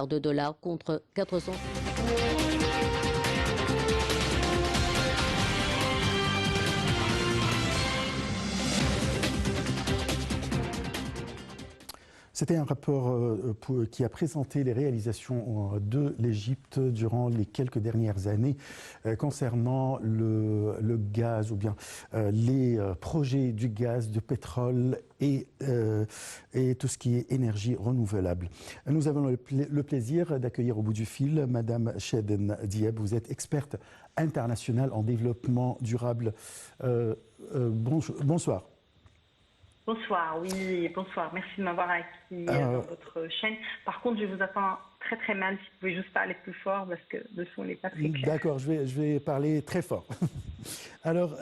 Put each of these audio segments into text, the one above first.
de dollars contre 400. C'était un rapport qui a présenté les réalisations de l'Égypte durant les quelques dernières années concernant le gaz ou bien les projets du gaz, du pétrole et tout ce qui est énergie renouvelable. Nous avons le plaisir d'accueillir au bout du fil Madame Cheden Dieb. Vous êtes experte internationale en développement durable. Bonsoir. Bonsoir, oui, bonsoir. Merci de m'avoir acquis dans votre chaîne. Par contre, je vous attends très très mal. Si vous pouvez juste parler plus fort parce que le son n'est pas très clair. D'accord, je vais parler très fort. Alors,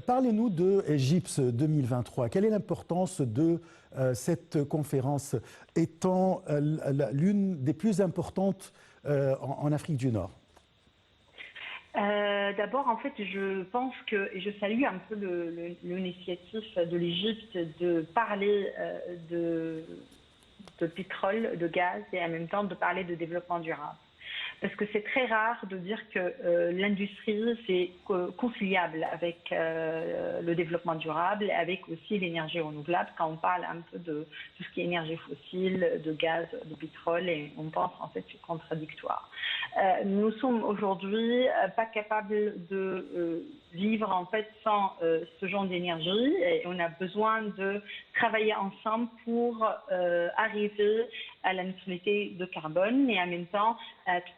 parlez-nous de Égypte 2023. Quelle est l'importance de cette conférence étant l'une des plus importantes en Afrique du Nord? D'abord, en fait, je pense que, et je salue un peu l'initiative de l'Égypte de parler de pétrole, de gaz et en même temps de parler de développement durable. Parce que c'est très rare de dire que l'industrie, c'est conciliable avec le développement durable et avec aussi l'énergie renouvelable quand on parle un peu de tout ce qui est énergie fossile, de gaz, de pétrole, et on pense en fait que c'est contradictoire. Nous sommes aujourd'hui pas capables de vivre en fait sans ce genre d'énergie et on a besoin de travailler ensemble pour arriver à la neutralité de carbone et en même temps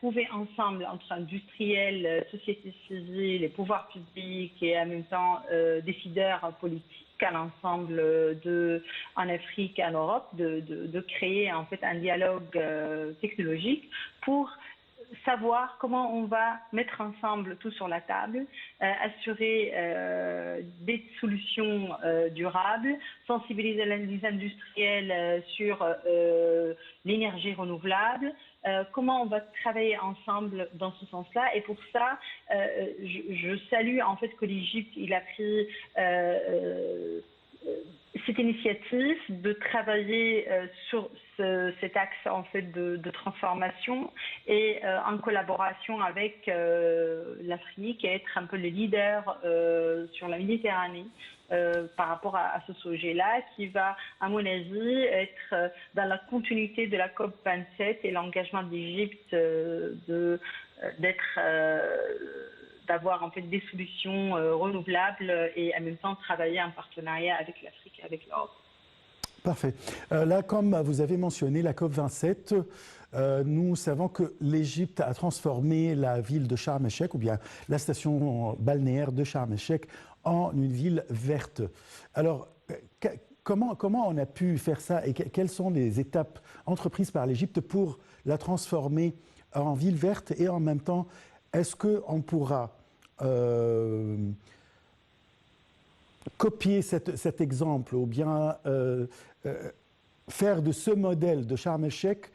trouver ensemble entre industriels, société civile, les pouvoirs publics et en même temps décideurs politiques à l'ensemble en Afrique et en Europe de créer en fait un dialogue technologique pour savoir comment on va mettre ensemble tout sur la table, assurer des solutions durables, sensibiliser les industriels sur l'énergie renouvelable, comment on va travailler ensemble dans ce sens-là. Et pour ça, je salue en fait que l'Égypte il a pris cette initiative de travailler sur cet axe en fait de transformation et en collaboration avec l'Afrique et être un peu le leader sur la Méditerranée par rapport à ce sujet-là qui va, à mon avis, être dans la continuité de la COP27 et l'engagement de l'Égypte d'avoir en fait des solutions renouvelables et en même temps travailler en partenariat avec l'Afrique et avec l'Europe. Parfait. Là, comme vous avez mentionné la COP27, nous savons que l'Égypte a transformé la ville de Sharm el-Sheikh, ou bien la station balnéaire de Sharm el-Sheikh, en une ville verte. Alors, comment on a pu faire ça et quelles sont les étapes entreprises par l'Égypte pour la transformer en ville verte et en même temps, est-ce qu'on pourra copier cet exemple ou bien faire de ce modèle de Sharm el-Sheikh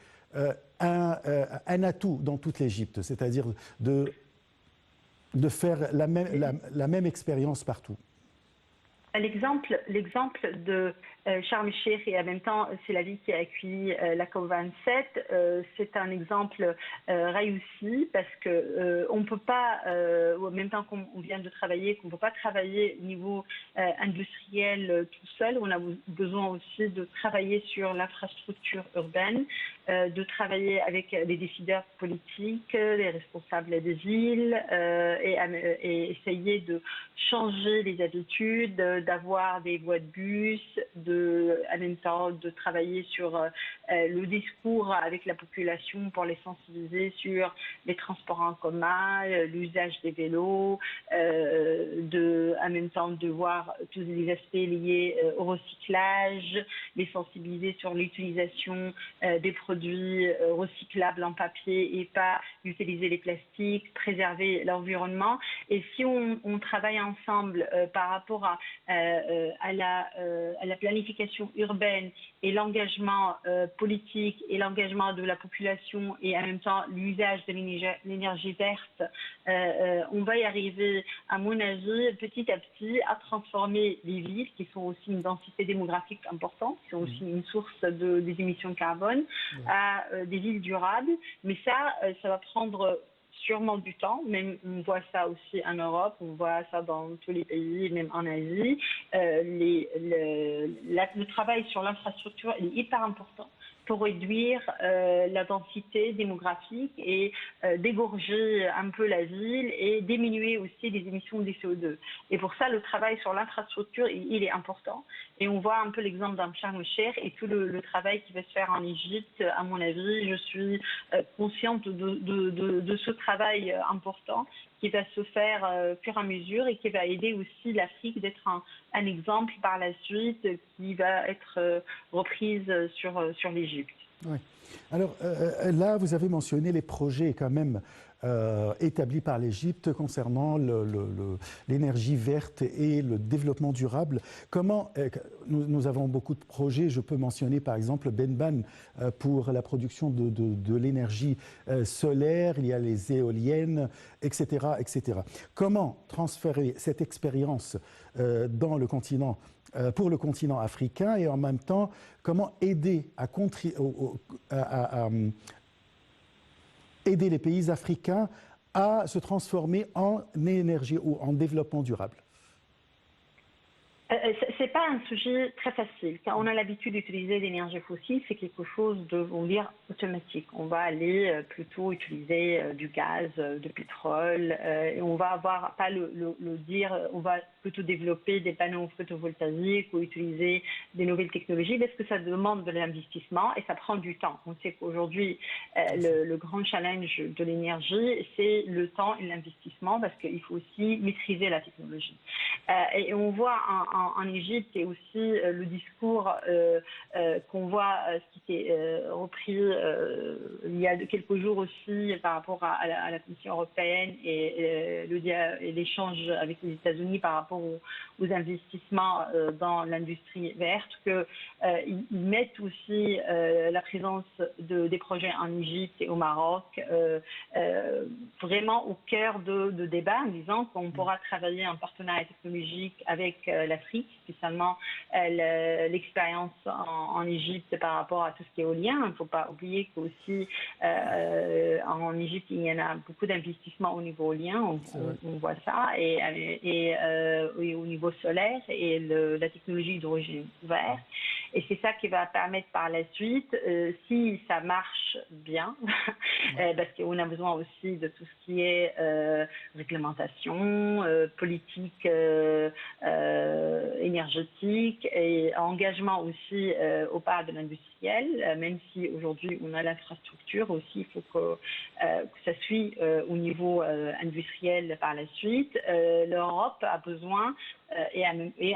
un atout dans toute l'Égypte, c'est-à-dire de faire la même expérience partout? L'exemple de Sharm el-Sheikh et en même temps c'est la ville qui a accueilli la COP27, c'est un exemple réussi parce que on peut pas, en même temps qu'on vient de travailler, qu'on peut pas travailler au niveau industriel tout seul. On a besoin aussi de travailler sur l'infrastructure urbaine, de travailler avec les décideurs politiques, les responsables des villes et essayer de changer les habitudes, d'avoir des voies de bus, en même temps de travailler sur le discours avec la population pour les sensibiliser sur les transports en commun, l'usage des vélos, en même temps de voir tous les aspects liés au recyclage, les sensibiliser sur l'utilisation des produits recyclables en papier et pas utiliser les plastiques, préserver l'environnement. Et si on travaille ensemble par rapport à la planification planification urbaine et l'engagement politique et l'engagement de la population et en même temps l'usage de l'énergie verte, on va y arriver, à mon avis, petit à petit, à transformer les villes, qui sont aussi une densité démographique importante, qui sont aussi une source des émissions de carbone, à des villes durables. Mais ça va prendre sûrement du temps, même on voit ça aussi en Europe, on voit ça dans tous les pays, même en Asie. Le travail sur l'infrastructure est hyper important pour réduire la densité démographique et dégorger un peu la ville et diminuer aussi les émissions de CO2. Et pour ça, le travail sur l'infrastructure, il est important. Et on voit un peu l'exemple d'un Sharm el-Sheikh et tout le travail qui va se faire en Égypte. À mon avis, je suis consciente de ce travail important qui va se faire au fur et à mesure et qui va aider aussi l'Afrique d'être un exemple par la suite qui va être reprise sur l'Égypte. Oui. Alors là, vous avez mentionné les projets quand même établis par l'Égypte concernant l'énergie verte et le développement durable. Comment nous avons beaucoup de projets. Je peux mentionner par exemple Benban pour la production de l'énergie solaire. Il y a les éoliennes, etc., etc. Comment transférer cette expérience dans le continent pour le continent africain et en même temps, comment aider aider les pays africains à se transformer en énergie ou en développement durable? C'est pas un sujet très facile. Quand on a l'habitude d'utiliser l'énergie fossile, c'est quelque chose de, on va dire, automatique. On va aller plutôt utiliser du gaz, du pétrole, et on va avoir pas le dire, on va plutôt développer des panneaux photovoltaïques ou utiliser des nouvelles technologies parce que ça demande de l'investissement et ça prend du temps. On sait qu'aujourd'hui, le grand challenge de l'énergie, c'est le temps et l'investissement parce qu'il faut aussi maîtriser la technologie. Et on voit en Égypte et aussi le discours qu'on voit, ce qui était repris il y a quelques jours aussi par rapport à la Commission européenne et l'échange avec les États-Unis par rapport aux investissements dans l'industrie verte, qu'ils mettent aussi la présence des projets en Égypte et au Maroc vraiment au cœur de débat en disant qu'on pourra travailler en partenariat technologique avec l'Afrique, spécialement l'expérience en Égypte par rapport à tout ce qui est éolien. Il ne faut pas oublier qu'aussi en Égypte, il y en a beaucoup d'investissements au niveau éolien, on voit ça, et au niveau solaire et la technologie d'hydrogène vert. Et c'est ça qui va permettre par la suite, si ça marche bien, parce qu'on a besoin aussi de tout ce qui est réglementation, politique énergétique et engagement aussi au part de l'industriel, même si aujourd'hui on a l'infrastructure aussi, il faut que ça suit au niveau industriel par la suite. L'Europe a besoin et en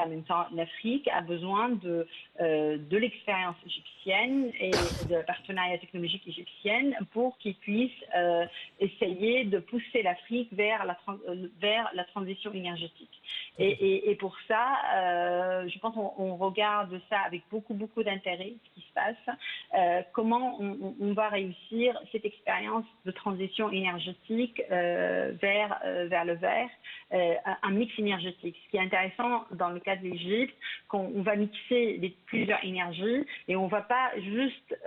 même temps l'Afrique a besoin de l'expérience égyptienne et de la partenariat technologique égyptienne pour qu'ils puissent essayer de pousser l'Afrique vers la transition énergétique. Et pour ça, je pense qu'on regarde ça avec beaucoup d'intérêt, ce qui se passe, comment on va réussir cette expérience de transition énergétique vers le vert, un mix énergétique. Ce qui est intéressant dans le cas de l'Égypte, qu'on va mixer plusieurs énergies et on ne va pas juste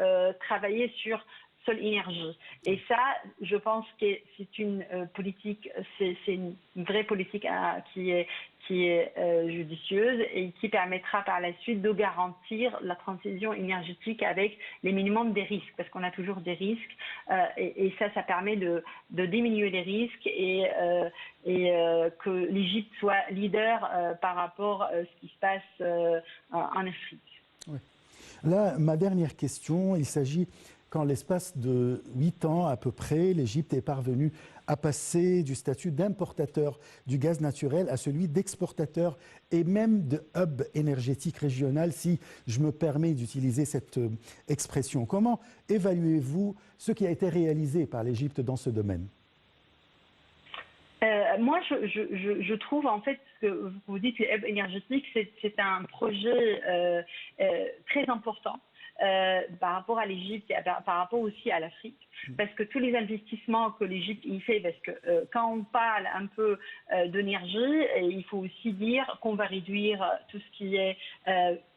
travailler sur seule énergie. Et ça, je pense que c'est une politique, c'est une vraie politique qui est judicieuse et qui permettra par la suite de garantir la transition énergétique avec les minimums des risques, parce qu'on a toujours des risques et ça permet de diminuer les risques et que l'Égypte soit leader par rapport à ce qui se passe en Afrique. Oui. Là, ma dernière question, il s'agit qu'en l'espace de 8 ans à peu près, l'Égypte est parvenue à passer du statut d'importateur du gaz naturel à celui d'exportateur et même de hub énergétique régional, si je me permets d'utiliser cette expression. Comment évaluez-vous ce qui a été réalisé par l'Égypte dans ce domaine ? Moi, je trouve en fait que vous dites le hub énergétique, c'est un projet très important par rapport à l'Égypte et par rapport aussi à l'Afrique. Parce que tous les investissements que l'Égypte y fait, parce que quand on parle un peu d'énergie, il faut aussi dire qu'on va réduire tout ce qui est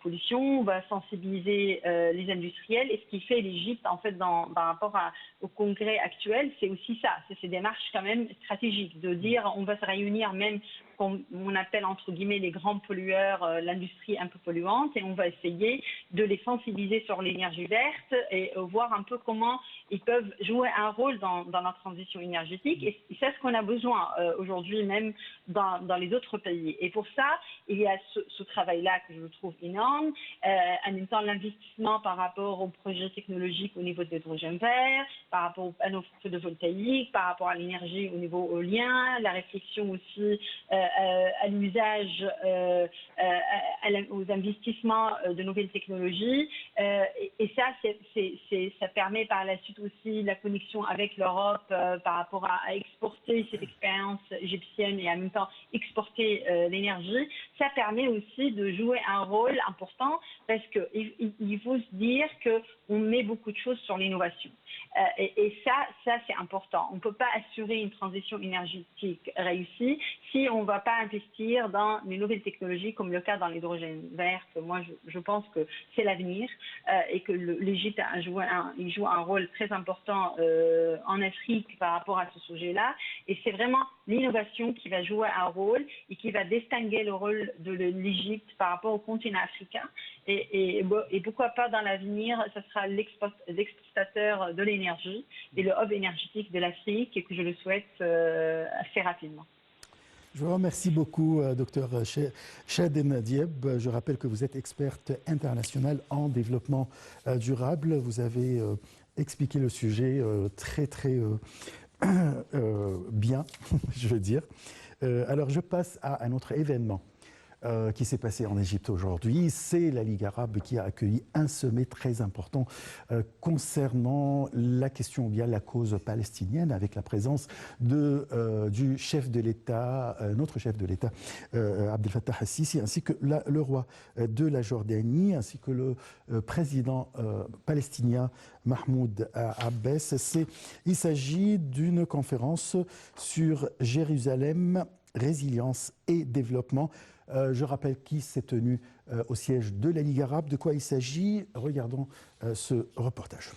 pollution, on va sensibiliser les industriels. Et ce qui fait l'Égypte, en fait, par rapport au congrès actuel, c'est aussi ça. C'est ces démarches quand même stratégiques, de dire on va se réunir même qu'on appelle entre guillemets les grands pollueurs, l'industrie un peu polluante, et on va essayer de les sensibiliser sur l'énergie verte et voir un peu comment ils peuvent jouer un rôle dans la transition énergétique. Et c'est ce qu'on a besoin aujourd'hui même dans les autres pays. Et pour ça, il y a ce travail-là que je trouve énorme. En même temps, l'investissement par rapport aux projets technologiques au niveau de l'hydrogène vert, par rapport aux panneaux photovoltaïques, par rapport à l'énergie au niveau éolien, la réflexion aussi à l'usage, aux investissements de nouvelles technologies. Et ça, ça permet par la suite aussi la connexion avec l'Europe par rapport à exporter cette expérience égyptienne et en même temps exporter l'énergie. Ça permet aussi de jouer un rôle important parce qu'il faut se dire qu'on met beaucoup de choses sur l'innovation. Et ça c'est important. On ne peut pas assurer une transition énergétique réussie si on ne va pas investir dans les nouvelles technologies, comme le cas dans l'hydrogène vert. Moi, je pense que c'est l'avenir et que l'Égypte joue un rôle très important en Afrique par rapport à ce sujet-là. Et c'est vraiment l'innovation qui va jouer un rôle et qui va distinguer le rôle de l'Égypte par rapport au continent africain. Et pourquoi pas dans l'avenir, ce sera l'exportateur de l'énergie et le hub énergétique de l'Afrique, et que je le souhaite assez rapidement. Je vous remercie beaucoup, Dr Chadena Dieb. Je rappelle que vous êtes experte internationale en développement durable. Vous avez expliqué le sujet très bien, je veux dire. Alors, je passe à un autre événement qui s'est passé en Égypte aujourd'hui. C'est la Ligue arabe qui a accueilli un sommet très important concernant la question, bien la cause palestinienne, avec la présence du chef de l'État, notre chef de l'État, Abdel Fattah al-Sisi, ainsi que le roi de la Jordanie, ainsi que le président palestinien Mahmoud Abbas. Il s'agit d'une conférence sur Jérusalem, résilience et développement. Je rappelle qui s'est tenu au siège de la Ligue arabe. De quoi il s'agit? Regardons ce reportage.